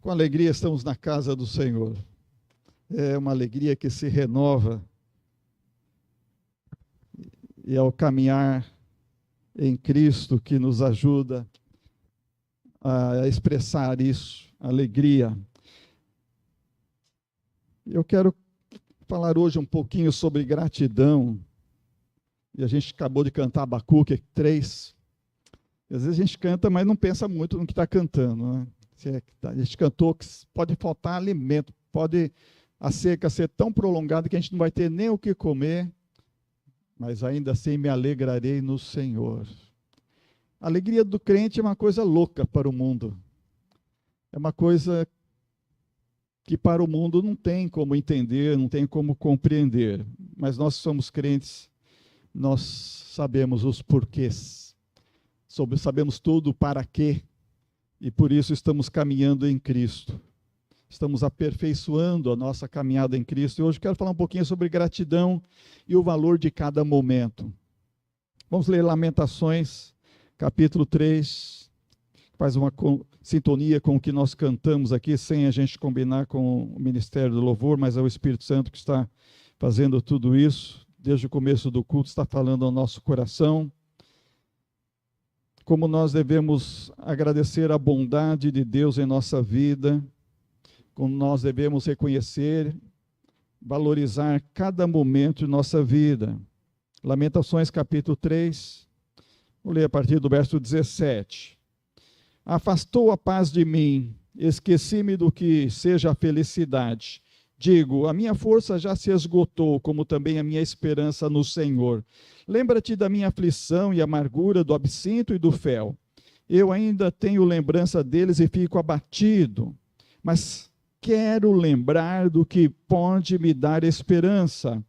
Com alegria estamos na casa do Senhor. É uma alegria que se renova. E ao caminhar em Cristo que nos ajuda a expressar isso, alegria. Eu quero falar hoje um pouquinho sobre gratidão. E a gente acabou de cantar Abacuque 3. Às vezes a gente canta, mas não pensa muito no que está cantando, né? A gente cantou que pode faltar alimento, pode a seca ser tão prolongada que a gente não vai ter nem o que comer, mas ainda assim me alegrarei no Senhor. A alegria do crente é uma coisa louca para o mundo. É uma coisa que para o mundo não tem como entender, não tem como compreender. Mas nós somos crentes, nós sabemos os porquês, sabemos tudo para quê. E por isso estamos caminhando em Cristo. Estamos aperfeiçoando a nossa caminhada em Cristo. E hoje quero falar um pouquinho sobre gratidão e o valor de cada momento. Vamos ler Lamentações, capítulo 3. Faz uma sintonia com o que nós cantamos aqui, sem a gente combinar com o Ministério do Louvor, mas é o Espírito Santo que está fazendo tudo isso. Desde o começo do culto está falando ao nosso coração. Como nós devemos agradecer a bondade de Deus em nossa vida, como nós devemos reconhecer, valorizar cada momento de nossa vida. Lamentações capítulo 3, vou ler a partir do verso 17. Afastou a paz de mim, esqueci-me do que seja a felicidade. Digo, a minha força já se esgotou, como também a minha esperança no Senhor. Lembra-te da minha aflição e amargura, do absinto e do fel. Eu ainda tenho lembrança deles e fico abatido, mas quero lembrar do que pode me dar esperança.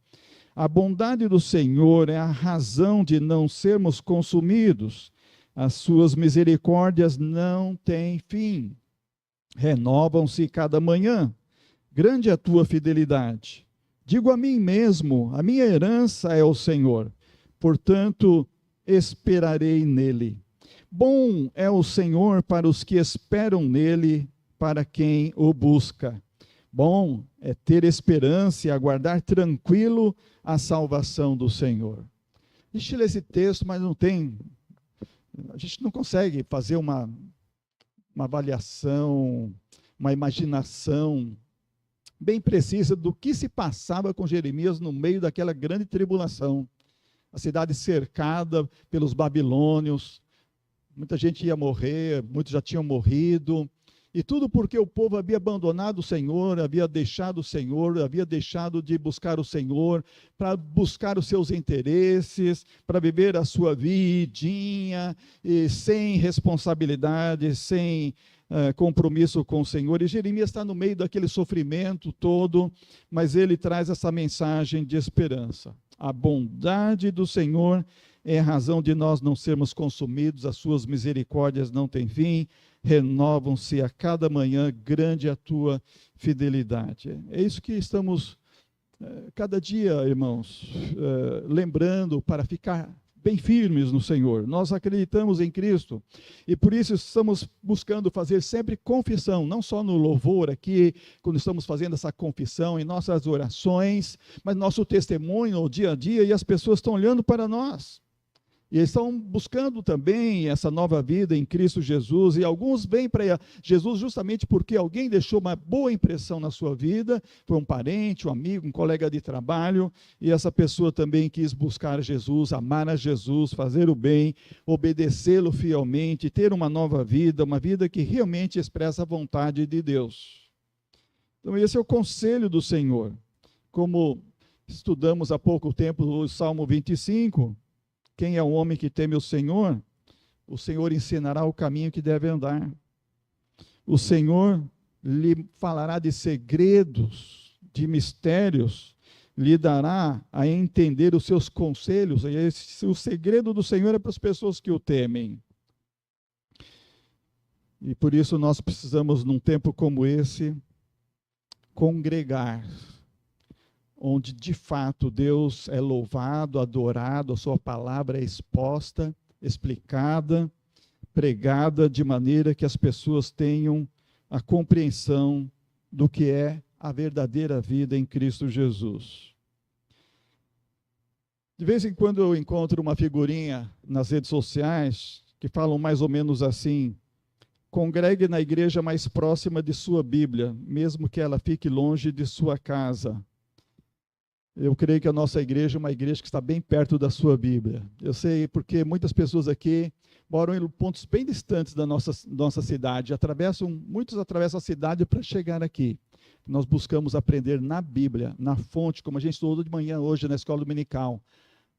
A bondade do Senhor é a razão de não sermos consumidos. As suas misericórdias não têm fim. Renovam-se cada manhã. Grande é a tua fidelidade. Digo a mim mesmo, a minha herança é o Senhor, portanto, esperarei nele. Bom é o Senhor para os que esperam nele, para quem o busca. Bom é ter esperança e aguardar tranquilo a salvação do Senhor. A gente lê esse texto, mas a gente não consegue fazer uma avaliação, uma imaginação bem precisa do que se passava com Jeremias no meio daquela grande tribulação. A cidade cercada pelos babilônios, muita gente ia morrer, muitos já tinham morrido, e tudo porque o povo havia abandonado o Senhor, havia deixado o Senhor, havia deixado de buscar o Senhor, para buscar os seus interesses, para viver a sua vidinha, e sem responsabilidade, sem compromisso com o Senhor. E Jeremias está no meio daquele sofrimento todo, mas ele traz essa mensagem de esperança. A bondade do Senhor é a razão de nós não sermos consumidos, as suas misericórdias não têm fim, renovam-se a cada manhã, grande é a tua fidelidade. É isso que estamos, cada dia, irmãos, lembrando para ficar bem firmes no Senhor. Nós acreditamos em Cristo e por isso estamos buscando fazer sempre confissão, não só no louvor aqui, quando estamos fazendo essa confissão em nossas orações, mas nosso testemunho no dia a dia, e as pessoas estão olhando para nós. E eles estão buscando também essa nova vida em Cristo Jesus, e alguns vêm para Jesus justamente porque alguém deixou uma boa impressão na sua vida, foi um parente, um amigo, um colega de trabalho, e essa pessoa também quis buscar Jesus, amar a Jesus, fazer o bem, obedecê-lo fielmente, ter uma nova vida, uma vida que realmente expressa a vontade de Deus. Então esse é o conselho do Senhor. Como estudamos há pouco tempo o Salmo 25, quem é o homem que teme o Senhor ensinará o caminho que deve andar. O Senhor lhe falará de segredos, de mistérios, lhe dará a entender os seus conselhos. E o segredo do Senhor é para as pessoas que o temem. E por isso nós precisamos, num tempo como esse, congregar, onde de fato Deus é louvado, adorado, a sua palavra é exposta, explicada, pregada, de maneira que as pessoas tenham a compreensão do que é a verdadeira vida em Cristo Jesus. De vez em quando eu encontro uma figurinha nas redes sociais que falam mais ou menos assim: congregue na igreja mais próxima de sua Bíblia, mesmo que ela fique longe de sua casa. Eu creio que a nossa igreja é uma igreja que está bem perto da sua Bíblia. Eu sei porque muitas pessoas aqui moram em pontos bem distantes da nossa cidade. Muitos atravessam a cidade para chegar aqui. Nós buscamos aprender na Bíblia, na fonte, como a gente estudou de manhã hoje na escola dominical,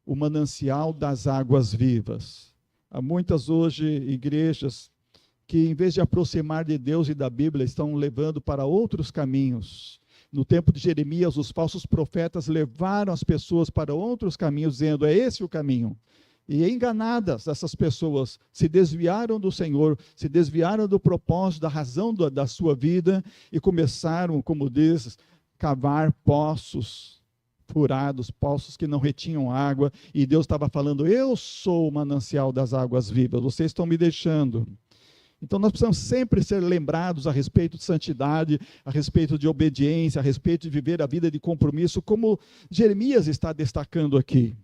o manancial das águas vivas. Há muitas hoje igrejas que, em vez de aproximar de Deus e da Bíblia, estão levando para outros caminhos. No tempo de Jeremias, os falsos profetas levaram as pessoas para outros caminhos, dizendo: é esse o caminho. E enganadas, essas pessoas se desviaram do Senhor, se desviaram do propósito, da razão da sua vida, e começaram, como diz, cavar poços furados, poços que não retinham água, e Deus estava falando: eu sou o manancial das águas vivas, vocês estão me deixando. Então nós precisamos sempre ser lembrados a respeito de santidade, a respeito de obediência, a respeito de viver a vida de compromisso, como Jeremias está destacando aqui.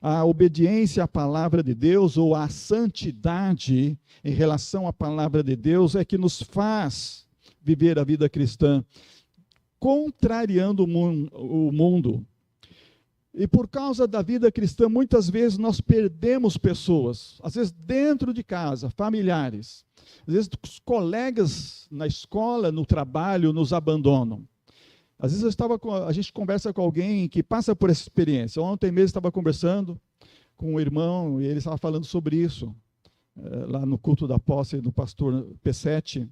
A obediência à palavra de Deus, ou a santidade em relação à palavra de Deus, é que nos faz viver a vida cristã, contrariando o mundo. E por causa da vida cristã, muitas vezes nós perdemos pessoas, às vezes dentro de casa, familiares, às vezes os colegas na escola, no trabalho, nos abandonam. Às vezes a gente conversa com alguém que passa por essa experiência. Ontem mesmo estava conversando com um irmão e ele estava falando sobre isso, lá no culto da posse do pastor P7.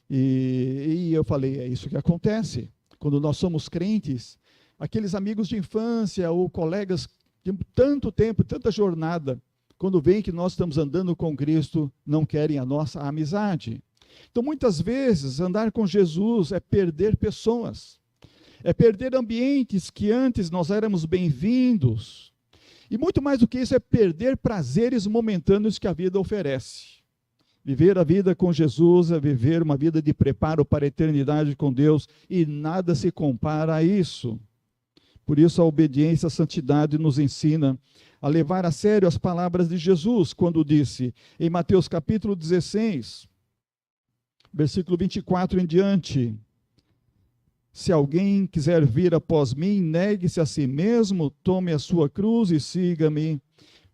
E eu falei: é isso que acontece. Quando nós somos crentes, aqueles amigos de infância ou colegas de tanto tempo, tanta jornada, quando veem que nós estamos andando com Cristo, não querem a nossa amizade. Então, muitas vezes, andar com Jesus é perder pessoas, é perder ambientes que antes nós éramos bem-vindos. E muito mais do que isso, é perder prazeres momentâneos que a vida oferece. Viver a vida com Jesus é viver uma vida de preparo para a eternidade com Deus, e nada se compara a isso. Por isso a obediência, a santidade nos ensina a levar a sério as palavras de Jesus, quando disse, em Mateus capítulo 16, versículo 24 em diante: se alguém quiser vir após mim, negue-se a si mesmo, tome a sua cruz e siga-me.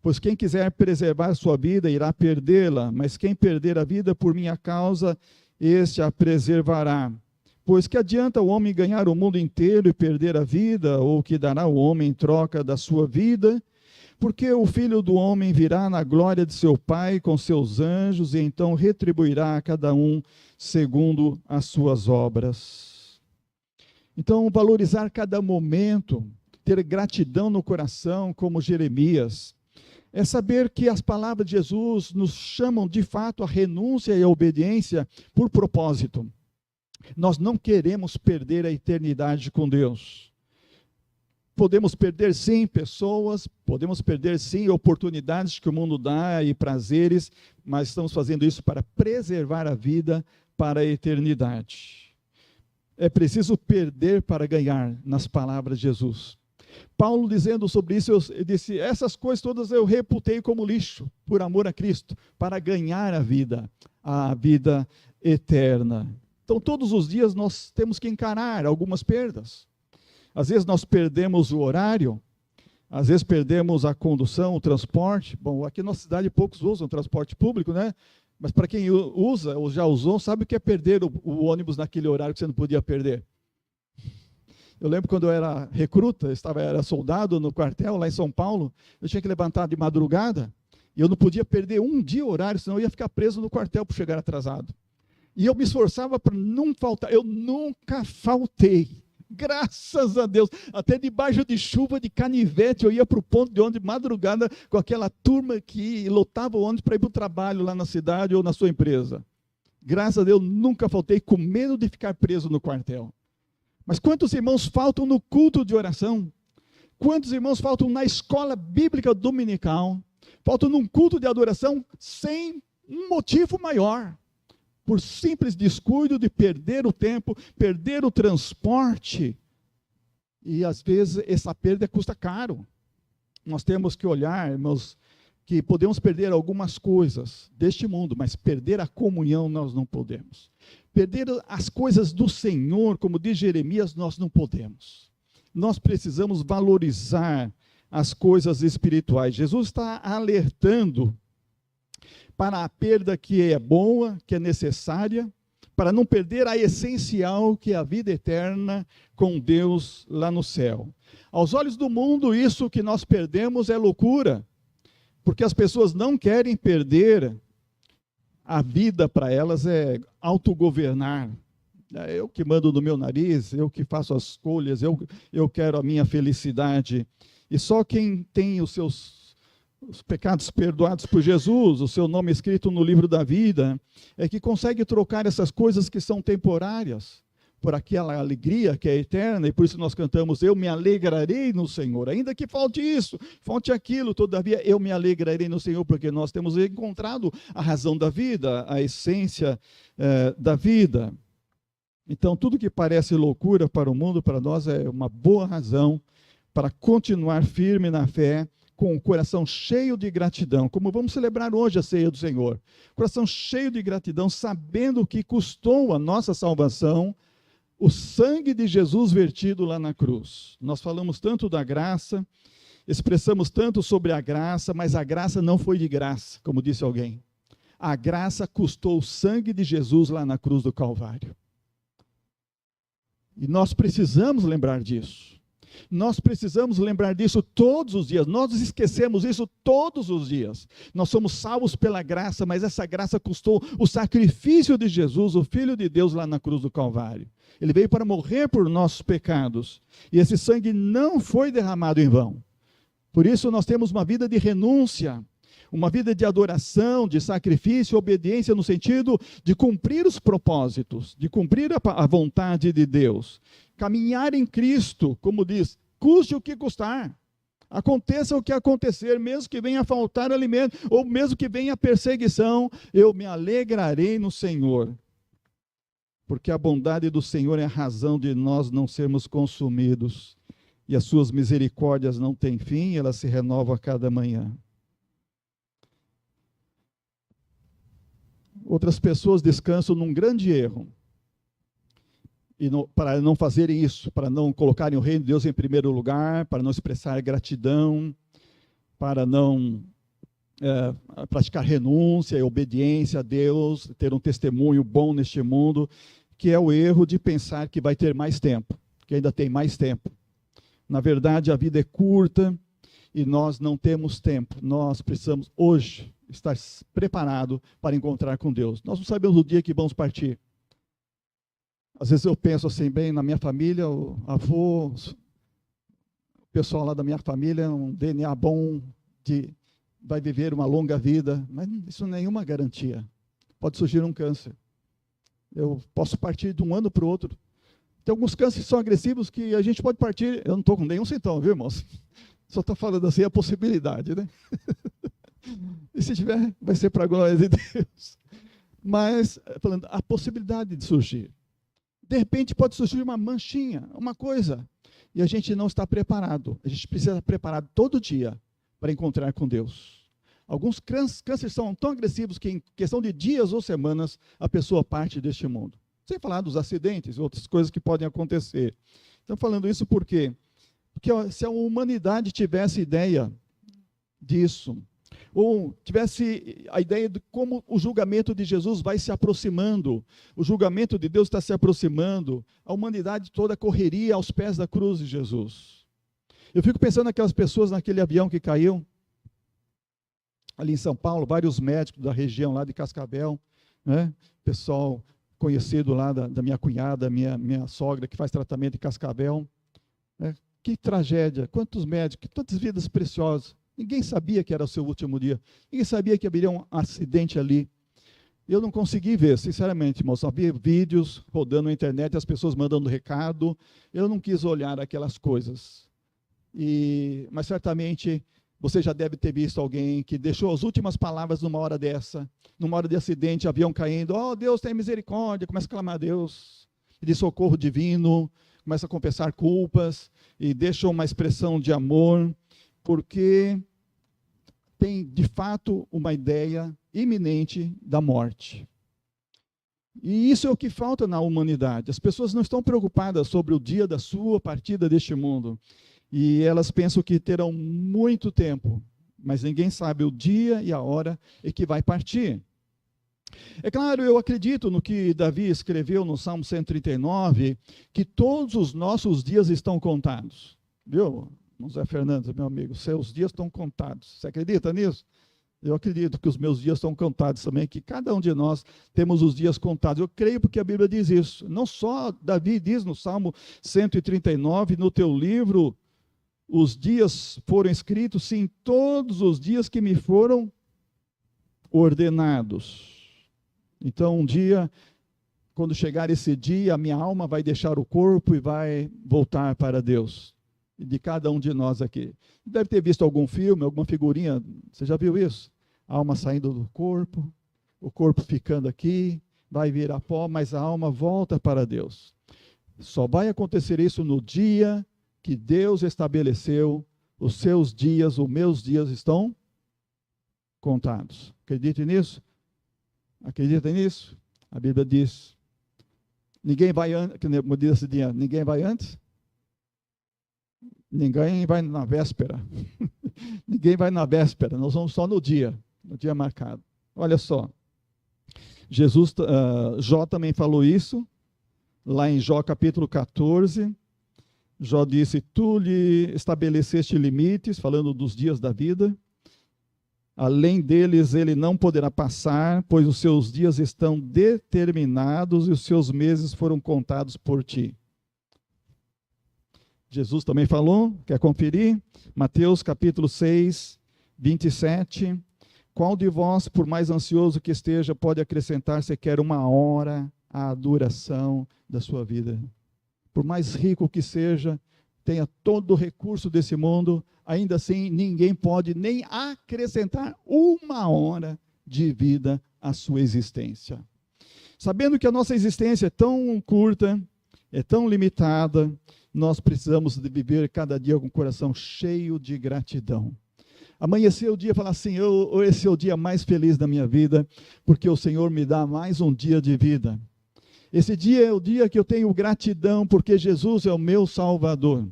Pois quem quiser preservar sua vida, irá perdê-la, mas quem perder a vida por minha causa, este a preservará. Pois que adianta o homem ganhar o mundo inteiro e perder a vida, ou que dará o homem em troca da sua vida? Porque o Filho do Homem virá na glória de seu Pai com seus anjos, e então retribuirá a cada um segundo as suas obras. Então, valorizar cada momento, ter gratidão no coração, como Jeremias, é saber que as palavras de Jesus nos chamam de fato à renúncia e à obediência por propósito. Nós não queremos perder a eternidade com Deus. Podemos perder sim pessoas, podemos perder sim oportunidades que o mundo dá e prazeres, mas estamos fazendo isso para preservar a vida para a eternidade. É preciso perder para ganhar, nas palavras de Jesus. Paulo, dizendo sobre isso, ele disse: essas coisas todas eu reputei como lixo, por amor a Cristo, para ganhar a vida eterna. Então, todos os dias nós temos que encarar algumas perdas. Às vezes nós perdemos o horário, às vezes perdemos a condução, o transporte. Bom, aqui na nossa cidade poucos usam transporte público, né? Mas para quem usa ou já usou, sabe o que é perder o ônibus naquele horário que você não podia perder. Eu lembro quando eu era recruta, era soldado no quartel lá em São Paulo, eu tinha que levantar de madrugada, e eu não podia perder um dia horário, senão eu ia ficar preso no quartel por chegar atrasado. E eu me esforçava para não faltar, eu nunca faltei, graças a Deus, até debaixo de chuva, de canivete, eu ia para o ponto de ônibus de madrugada, com aquela turma que lotava o ônibus para ir para o trabalho lá na cidade ou na sua empresa. Graças a Deus, nunca faltei, com medo de ficar preso no quartel. Mas quantos irmãos faltam no culto de oração? Quantos irmãos faltam na escola bíblica dominical? Faltam num culto de adoração sem um motivo maior. por simples descuido de perder o tempo, perder o transporte. E às vezes essa perda custa caro. Nós temos que olhar, irmãos, que podemos perder algumas coisas deste mundo, mas perder a comunhão nós não podemos. Perder as coisas do Senhor, como diz Jeremias, nós não podemos. Nós precisamos valorizar as coisas espirituais. Jesus está alertando para a perda que é boa, que é necessária, para não perder a essencial, que é a vida eterna com Deus lá no céu. Aos olhos do mundo, isso que nós perdemos é loucura, porque as pessoas não querem perder a vida. Para elas é autogovernar. Eu que mando no meu nariz, eu que faço as escolhas, eu quero a minha felicidade. E só quem tem os pecados perdoados por Jesus, o seu nome escrito no livro da vida, é que consegue trocar essas coisas que são temporárias por aquela alegria que é eterna. E por isso nós cantamos: eu me alegrarei no Senhor, ainda que falte isso, falte aquilo, todavia eu me alegrarei no Senhor, porque nós temos encontrado a razão da vida, a essência da vida. Então, tudo que parece loucura para o mundo, para nós é uma boa razão para continuar firme na fé, com o coração cheio de gratidão, como vamos celebrar hoje a ceia do Senhor. Coração cheio de gratidão, sabendo o que custou a nossa salvação, o sangue de Jesus vertido lá na cruz. Nós falamos tanto da graça, expressamos tanto sobre a graça, mas a graça não foi de graça, como disse alguém. A graça custou o sangue de Jesus lá na cruz do Calvário. E nós precisamos lembrar disso. Nós precisamos lembrar disso todos os dias. Nós esquecemos isso todos os dias. Nós somos salvos pela graça, mas essa graça custou o sacrifício de Jesus, o Filho de Deus, lá na cruz do Calvário. Ele veio para morrer por nossos pecados. E esse sangue não foi derramado em vão. Por isso nós temos uma vida de renúncia, uma vida de adoração, de sacrifício, obediência, no sentido de cumprir os propósitos, de cumprir a vontade de Deus. Caminhar em Cristo, como diz, custe o que custar. Aconteça o que acontecer, mesmo que venha faltar alimento, ou mesmo que venha perseguição, eu me alegrarei no Senhor. Porque a bondade do Senhor é a razão de nós não sermos consumidos. E as suas misericórdias não têm fim, elas se renovam a cada manhã. Outras pessoas descansam num grande erro. E para não fazerem isso, para não colocarem o reino de Deus em primeiro lugar, para não expressar gratidão, para não praticar renúncia e obediência a Deus, ter um testemunho bom neste mundo, que é o erro de pensar que vai ter mais tempo, que ainda tem mais tempo. Na verdade, a vida é curta e nós não temos tempo. Nós precisamos hoje estar preparado para encontrar com Deus. Nós não sabemos o dia que vamos partir. Às vezes eu penso assim, bem, na minha família, o avô, o pessoal lá da minha família, um DNA bom, vai viver uma longa vida, mas isso não é nenhuma garantia. Pode surgir um câncer. Eu posso partir de um ano para o outro. Tem alguns cânceres que são agressivos que a gente pode partir. Eu não estou com nenhum sintoma, viu, irmãos? Só estou falando assim a possibilidade, né? E se tiver, vai ser para a glória de Deus. Mas, falando, a possibilidade de surgir. De repente pode surgir uma manchinha, uma coisa. E a gente não está preparado. A gente precisa estar preparado todo dia para encontrar com Deus. Alguns cânceres são tão agressivos que em questão de dias ou semanas a pessoa parte deste mundo. Sem falar dos acidentes e outras coisas que podem acontecer. Então, falando isso por quê? Porque se a humanidade tivesse ideia disso, ou tivesse a ideia de como o julgamento de Jesus vai se aproximando, o julgamento de Deus está se aproximando, a humanidade toda correria aos pés da cruz de Jesus. Eu fico pensando naquelas pessoas naquele avião que caiu, ali em São Paulo, vários médicos da região lá de Cascavel, né? Pessoal conhecido lá da minha cunhada, minha sogra, que faz tratamento em Cascavel. Né? Que tragédia, quantos médicos, quantas vidas preciosas. Ninguém sabia que era o seu último dia. Ninguém sabia que haveria um acidente ali. Eu não consegui ver, sinceramente, irmãos. Havia vídeos rodando na internet, as pessoas mandando recado. Eu não quis olhar aquelas coisas. Mas certamente Você já deve ter visto alguém que deixou as últimas palavras numa hora dessa, numa hora de acidente, avião caindo, oh, Deus tem misericórdia, começa a clamar a Deus, de socorro divino, começa a confessar culpas, e deixa uma expressão de amor, porque tem, de fato, uma ideia iminente da morte. E isso é o que falta na humanidade. As pessoas não estão preocupadas sobre o dia da sua partida deste mundo. E elas pensam que terão muito tempo, mas ninguém sabe o dia e a hora em que vai partir. É claro, eu acredito no que Davi escreveu no Salmo 139, que todos os nossos dias estão contados. Viu, José Fernandes, meu amigo, seus dias estão contados. Você acredita nisso? Eu acredito que os meus dias estão contados também, que cada um de nós temos os dias contados. Eu creio porque a Bíblia diz isso. Não só Davi diz no Salmo 139, no teu livro, os dias foram escritos, sim, todos os dias que me foram ordenados. Então, um dia, quando chegar esse dia, a minha alma vai deixar o corpo e vai voltar para Deus. E de cada um de nós aqui. Deve ter visto algum filme, alguma figurinha, você já viu isso? A alma saindo do corpo, o corpo ficando aqui, vai virar pó, mas a alma volta para Deus. Só vai acontecer isso no dia que Deus estabeleceu. Os seus dias, os meus dias estão contados. Acredite nisso? Acredita nisso? A Bíblia diz, ninguém vai antes, como diz esse dia, ninguém vai antes? Ninguém vai na véspera. Ninguém vai na véspera, nós vamos só no dia marcado. Olha só, Jó também falou isso, lá em Jó capítulo 14, Jó disse, tu lhe estabeleceste limites, falando dos dias da vida, além deles ele não poderá passar, pois os seus dias estão determinados e os seus meses foram contados por ti. Jesus também falou, quer conferir? Mateus capítulo 6, 27. Qual de vós, por mais ansioso que esteja, pode acrescentar sequer uma hora à duração da sua vida? Por mais rico que seja, tenha todo o recurso desse mundo, ainda assim ninguém pode nem acrescentar uma hora de vida à sua existência. Sabendo que a nossa existência é tão curta, é tão limitada, nós precisamos de viver cada dia com o coração cheio de gratidão. Amanhecer o dia e falar assim, esse é o dia mais feliz da minha vida, porque o Senhor me dá mais um dia de vida. Esse dia é o dia que eu tenho gratidão, porque Jesus é o meu Salvador.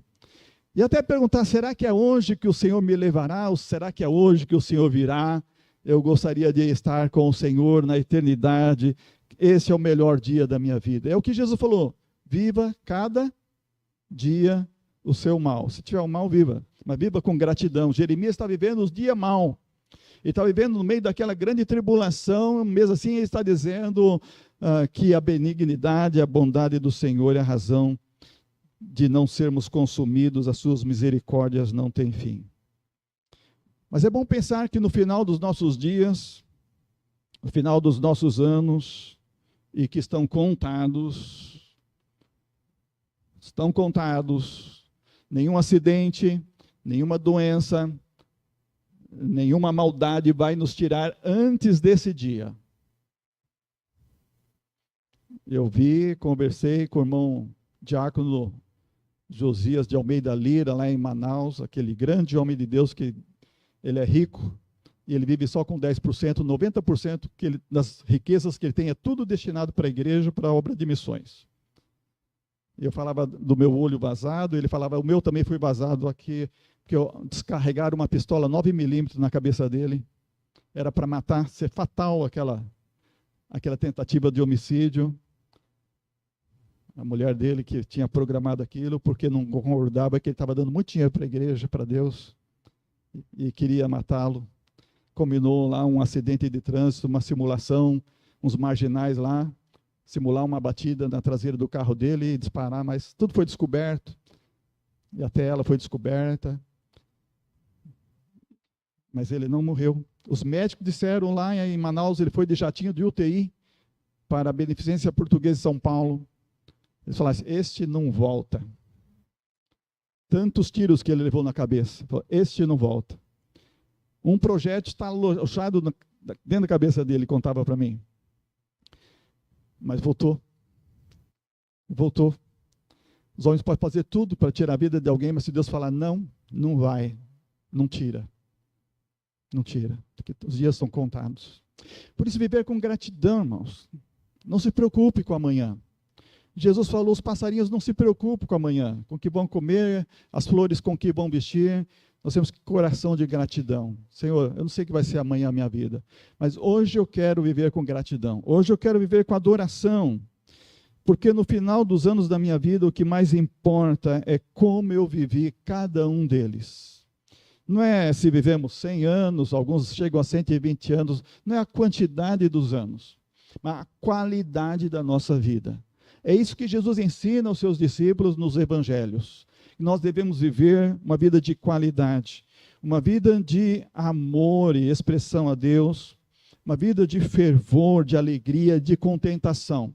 E até perguntar, será que é hoje que o Senhor me levará, ou será que é hoje que o Senhor virá? Eu gostaria de estar com o Senhor na eternidade, esse é o melhor dia da minha vida. É o que Jesus falou, viva cada dia o seu mal. Se tiver um mal, viva, mas viva com gratidão. Jeremias está vivendo os dias mal. Ele está vivendo no meio daquela grande tribulação, mesmo assim ele está dizendo que a benignidade, a bondade do Senhor é a razão de não sermos consumidos, as suas misericórdias não têm fim. Mas é bom pensar que no final dos nossos dias, no final dos nossos anos, e que estão contados, nenhum acidente, nenhuma doença, nenhuma maldade vai nos tirar antes desse dia. Eu conversei com o irmão diácono Josias de Almeida Lira, lá em Manaus, aquele grande homem de Deus que ele é rico, e ele vive só com 10%, 90% das riquezas que ele tem é tudo destinado para a igreja, para a obra de missões. Eu falava do meu olho vazado, ele falava, o meu também foi vazado aqui, porque descarregaram uma pistola 9mm na cabeça dele, era para matar, ser fatal aquela tentativa de homicídio. A mulher dele que tinha programado aquilo, porque não concordava que ele estava dando muito dinheiro para a igreja, para Deus, e queria matá-lo. Combinou lá um acidente de trânsito, uma simulação, uns marginais lá, simular uma batida na traseira do carro dele e disparar, mas tudo foi descoberto, e até ela foi descoberta, mas ele não morreu. Os médicos disseram lá em Manaus, ele foi de jatinho de UTI para a Beneficência Portuguesa de São Paulo. Eles falaram assim, este não volta. Tantos tiros que ele levou na cabeça, falou, este não volta. Um projétil está alojado dentro da cabeça dele, contava para mim. Mas voltou. Voltou. Os homens podem fazer tudo para tirar a vida de alguém, mas se Deus falar não, não vai. Não tira. Não tira. Porque os dias são contados. Por isso, viver com gratidão, irmãos. Não se preocupe com amanhã. Jesus falou, os passarinhos não se preocupem com amanhã, com o que vão comer, as flores com o que vão vestir. Nós temos coração de gratidão. Senhor, eu não sei o que vai ser amanhã a minha vida, mas hoje eu quero viver com gratidão. Hoje eu quero viver com adoração. Porque no final dos anos da minha vida, o que mais importa é como eu vivi cada um deles. Não é se vivemos 100 anos, alguns chegam a 120 anos, não é a quantidade dos anos, mas a qualidade da nossa vida. É isso que Jesus ensina aos seus discípulos nos evangelhos. Nós devemos viver uma vida de qualidade, uma vida de amor e expressão a Deus, uma vida de fervor, de alegria, de contentação.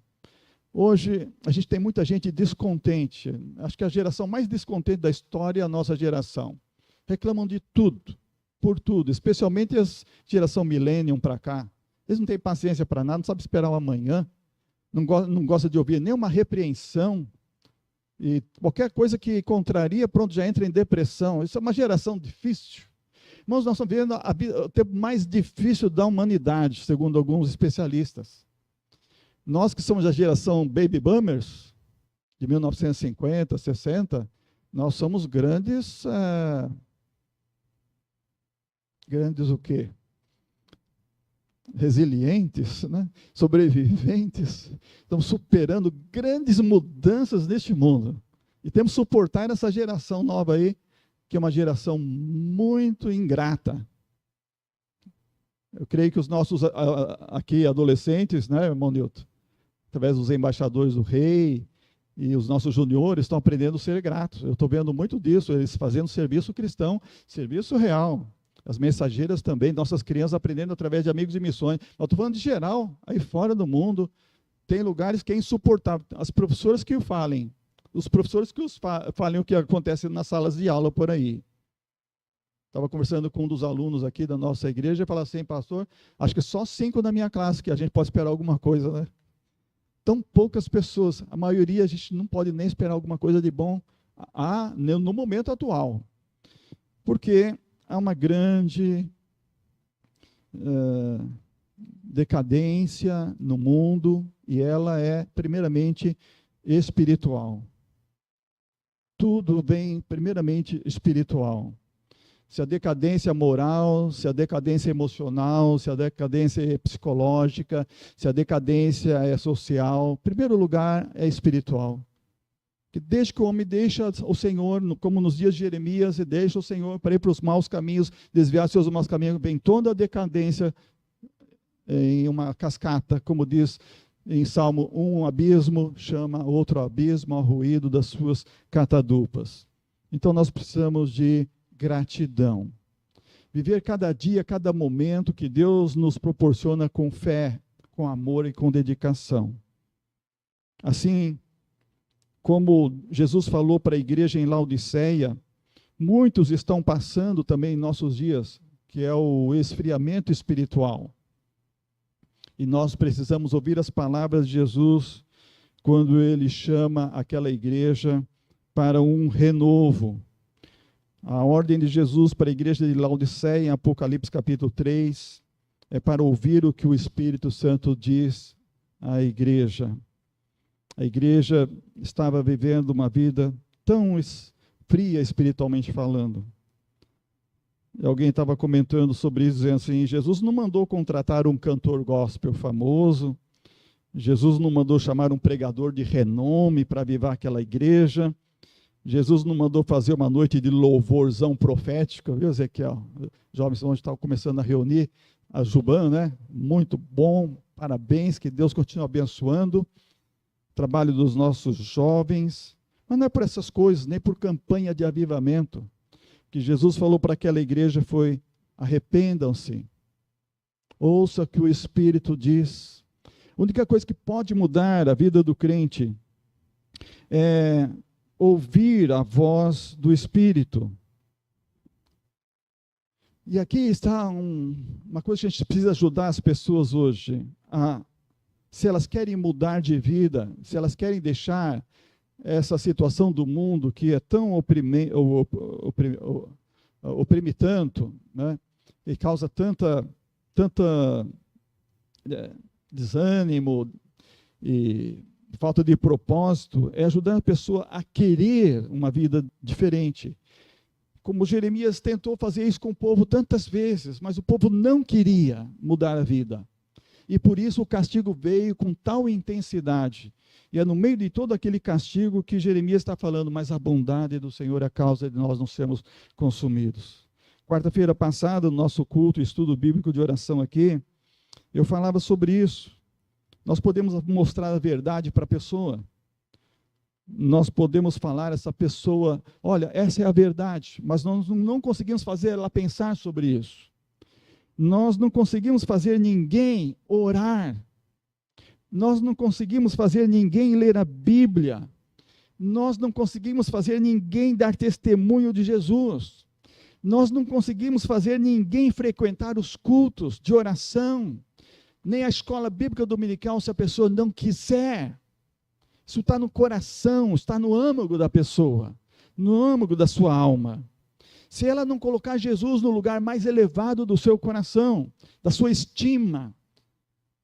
Hoje, a gente tem muita gente descontente. Acho que a geração mais descontente da história é a nossa geração. Reclamam de tudo, por tudo, especialmente a geração millennium para cá. Eles não têm paciência para nada, não sabem esperar o amanhã, não gosta de ouvir nenhuma repreensão, e qualquer coisa que contraria, pronto, já entra em depressão. Isso é uma geração difícil. Irmãos, nós estamos vivendo o tempo mais difícil da humanidade, segundo alguns especialistas. Nós que somos a geração Baby Boomers, de 1950, 60, nós somos grandes o quê? Resilientes, né? Sobreviventes. Estamos superando grandes mudanças neste mundo. E temos que suportar essa geração nova aí, que é uma geração muito ingrata. Eu creio que os nossos aqui adolescentes, né, irmão Nilton, através dos embaixadores do rei e os nossos juniores estão aprendendo a ser gratos. Eu estou vendo muito disso, eles fazendo serviço cristão, serviço real. As mensageiras também, nossas crianças aprendendo através de amigos e missões. Eu estou falando de geral, aí fora do mundo, tem lugares que é insuportável. As professoras que falem, os professores que falem o que acontece nas salas de aula por aí. Estava conversando com um dos alunos aqui da nossa igreja e falava assim, pastor, acho que só 5 da minha classe que a gente pode esperar alguma coisa, né? Tão poucas pessoas, a maioria a gente não pode nem esperar alguma coisa de bom no momento atual. Porque há uma grande decadência no mundo e ela é, primeiramente, espiritual. Tudo vem, primeiramente, espiritual. Se a decadência moral, se a decadência emocional, se a decadência é psicológica, se a decadência é social, em primeiro lugar é espiritual. Que desde que o homem deixa o Senhor, como nos dias de Jeremias, e deixa o Senhor para ir para os maus caminhos, desviar seus maus caminhos, vem toda a decadência em uma cascata, como diz em Salmo, um abismo chama outro abismo ao ruído das suas catadupas. Então nós precisamos de gratidão. Viver cada dia, cada momento que Deus nos proporciona com fé, com amor e com dedicação. Assim, como Jesus falou para a igreja em Laodiceia, muitos estão passando também em nossos dias, que é o esfriamento espiritual. E nós precisamos ouvir as palavras de Jesus quando ele chama aquela igreja para um renovo. A ordem de Jesus para a igreja de Laodiceia, em Apocalipse capítulo 3, é para ouvir o que o Espírito Santo diz à igreja. A igreja estava vivendo uma vida tão fria espiritualmente falando. E alguém estava comentando sobre isso, dizendo assim, Jesus não mandou contratar um cantor gospel famoso, Jesus não mandou chamar um pregador de renome para avivar aquela igreja, Jesus não mandou fazer uma noite de louvorzão profético, viu, Ezequiel? Jovens onde estavam começando a reunir a Juban, né? Muito bom, parabéns, que Deus continue abençoando o trabalho dos nossos jovens, mas não é por essas coisas, nem por campanha de avivamento, que Jesus falou para aquela igreja foi, arrependam-se, ouça o que o Espírito diz. A única coisa que pode mudar a vida do crente é ouvir a voz do Espírito. E aqui está uma coisa que a gente precisa ajudar as pessoas hoje, se elas querem mudar de vida, se elas querem deixar essa situação do mundo que é tão oprime tanto, né, e causa tanta desânimo e falta de propósito, é ajudar a pessoa a querer uma vida diferente. Como Jeremias tentou fazer isso com o povo tantas vezes, mas o povo não queria mudar a vida. E por isso o castigo veio com tal intensidade. E é no meio de todo aquele castigo que Jeremias está falando, mas a bondade do Senhor é a causa de nós não sermos consumidos. Quarta-feira passada, no nosso culto, estudo bíblico de oração aqui, eu falava sobre isso. Nós podemos mostrar a verdade para a pessoa. Nós podemos falar a essa pessoa, olha, essa é a verdade, mas nós não conseguimos fazer ela pensar sobre isso. Nós não conseguimos fazer ninguém orar. Nós não conseguimos fazer ninguém ler a Bíblia. Nós não conseguimos fazer ninguém dar testemunho de Jesus. Nós não conseguimos fazer ninguém frequentar os cultos de oração, nem a escola bíblica dominical, se a pessoa não quiser. Isso está no coração, está no âmago da pessoa, no âmago da sua alma. Se ela não colocar Jesus no lugar mais elevado do seu coração, da sua estima,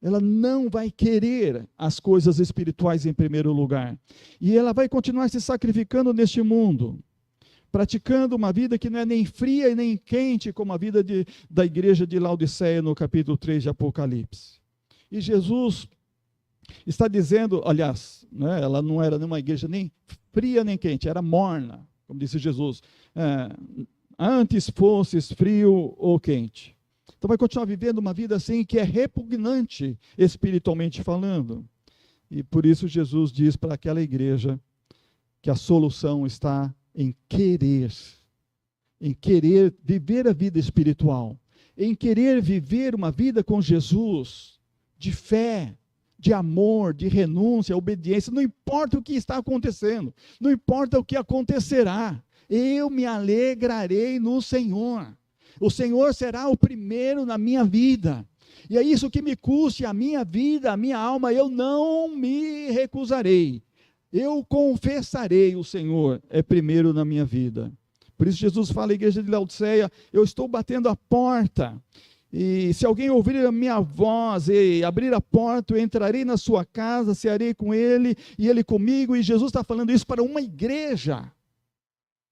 ela não vai querer as coisas espirituais em primeiro lugar. E ela vai continuar se sacrificando neste mundo, praticando uma vida que não é nem fria e nem quente, como a vida da igreja de Laodiceia, no capítulo 3 de Apocalipse. E Jesus está dizendo, aliás, né, ela não era nenhuma igreja nem fria nem quente, era morna, como disse Jesus, antes fosses frio ou quente. Então vai continuar vivendo uma vida assim que é repugnante espiritualmente falando. E por isso Jesus diz para aquela igreja que a solução está em querer viver a vida espiritual, em querer viver uma vida com Jesus, de fé, de amor, de renúncia, obediência, não importa o que está acontecendo, não importa o que acontecerá, eu me alegrarei no Senhor. O Senhor será o primeiro na minha vida. E é isso que me custe a minha vida, a minha alma, eu não me recusarei. Eu confessarei o Senhor é primeiro na minha vida. Por isso Jesus fala à igreja de Laodiceia, eu estou batendo a porta. E se alguém ouvir a minha voz e abrir a porta, eu entrarei na sua casa, cearei com ele e ele comigo. E Jesus está falando isso para uma igreja.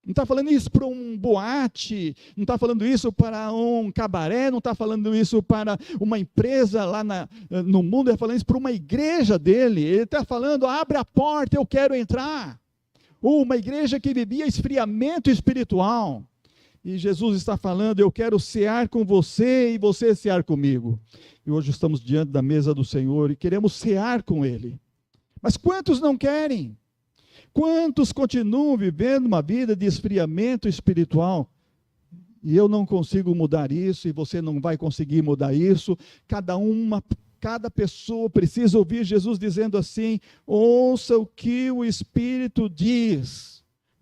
Não está falando isso para um boate, não está falando isso para um cabaré, não está falando isso para uma empresa lá no mundo, ele está falando isso para uma igreja dele. Ele está falando, abre a porta, eu quero entrar. Uma igreja que vivia esfriamento espiritual. E Jesus está falando, eu quero cear com você e você cear comigo. E hoje estamos diante da mesa do Senhor e queremos cear com Ele. Mas quantos não querem? Quantos continuam vivendo uma vida de esfriamento espiritual? E eu não consigo mudar isso, e você não vai conseguir mudar isso. Cada pessoa precisa ouvir Jesus dizendo assim, ouça o que o Espírito diz.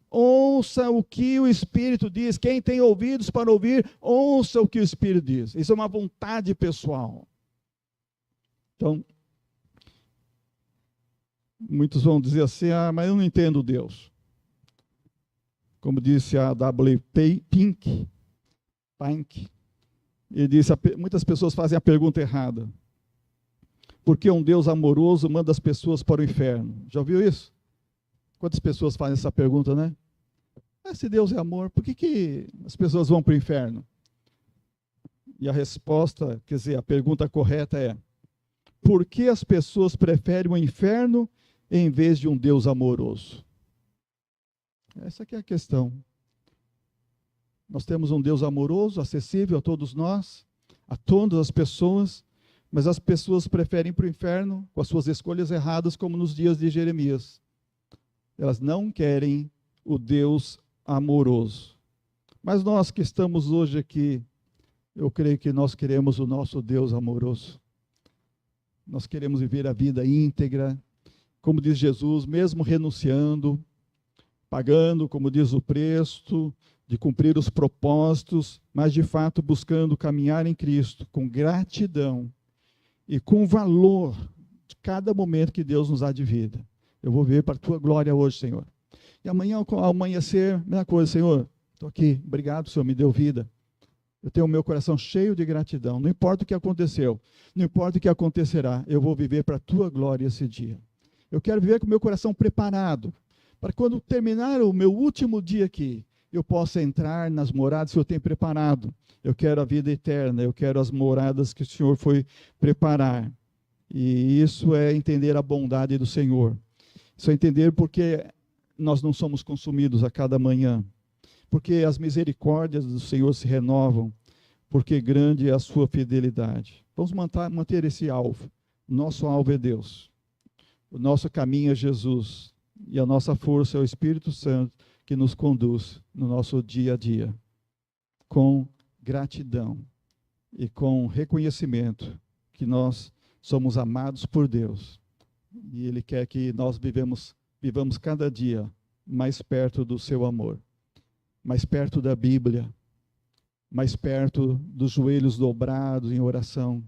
Ouça o que o Espírito diz. Quem tem ouvidos para ouvir, ouça o que o Espírito diz. Isso é uma vontade pessoal. Então, muitos vão dizer assim, mas eu não entendo Deus. Como disse a W. Pink, ele disse, muitas pessoas fazem a pergunta errada. Por que um Deus amoroso manda as pessoas para o inferno? Já ouviu isso? Quantas pessoas fazem essa pergunta, né? Se Deus é amor, por que as pessoas vão para o inferno? E a resposta, quer dizer, a pergunta correta é, por que as pessoas preferem o inferno em vez de um Deus amoroso? Essa aqui é a questão. Nós temos um Deus amoroso, acessível a todos nós, a todas as pessoas, mas as pessoas preferem ir para o inferno com as suas escolhas erradas, como nos dias de Jeremias. Elas não querem o Deus amoroso. Mas nós que estamos hoje aqui, eu creio que nós queremos o nosso Deus amoroso. Nós queremos viver a vida íntegra, como diz Jesus, mesmo renunciando, pagando, como diz o preço, de cumprir os propósitos, mas de fato buscando caminhar em Cristo com gratidão e com valor de cada momento que Deus nos dá de vida. Eu vou ver para a tua glória hoje, Senhor. E amanhã, ao amanhecer, mesma coisa, Senhor, estou aqui, obrigado, Senhor, me deu vida. Eu tenho o meu coração cheio de gratidão. Não importa o que aconteceu, não importa o que acontecerá, eu vou viver para a tua glória esse dia. Eu quero viver com o meu coração preparado, para quando terminar o meu último dia aqui, eu possa entrar nas moradas que eu tenho preparado. Eu quero a vida eterna, eu quero as moradas que o Senhor foi preparar. E isso é entender a bondade do Senhor. Isso é entender porque nós não somos consumidos a cada manhã. Porque as misericórdias do Senhor se renovam, porque grande é a sua fidelidade. Vamos manter esse alvo. O nosso alvo é Deus. O nosso caminho é Jesus. E a nossa força é o Espírito Santo que nos conduz no nosso dia a dia. Com gratidão e com reconhecimento que nós somos amados por Deus. E Ele quer que nós vivamos cada dia mais perto do seu amor. Mais perto da Bíblia, mais perto dos joelhos dobrados em oração,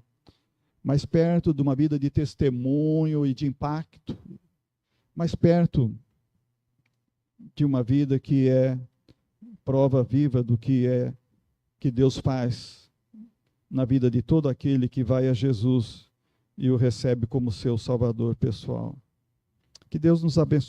mais perto de uma vida de testemunho e de impacto, mais perto de uma vida que é prova viva do que é que Deus faz na vida de todo aquele que vai a Jesus e o recebe como seu Salvador pessoal. Que Deus nos abençoe.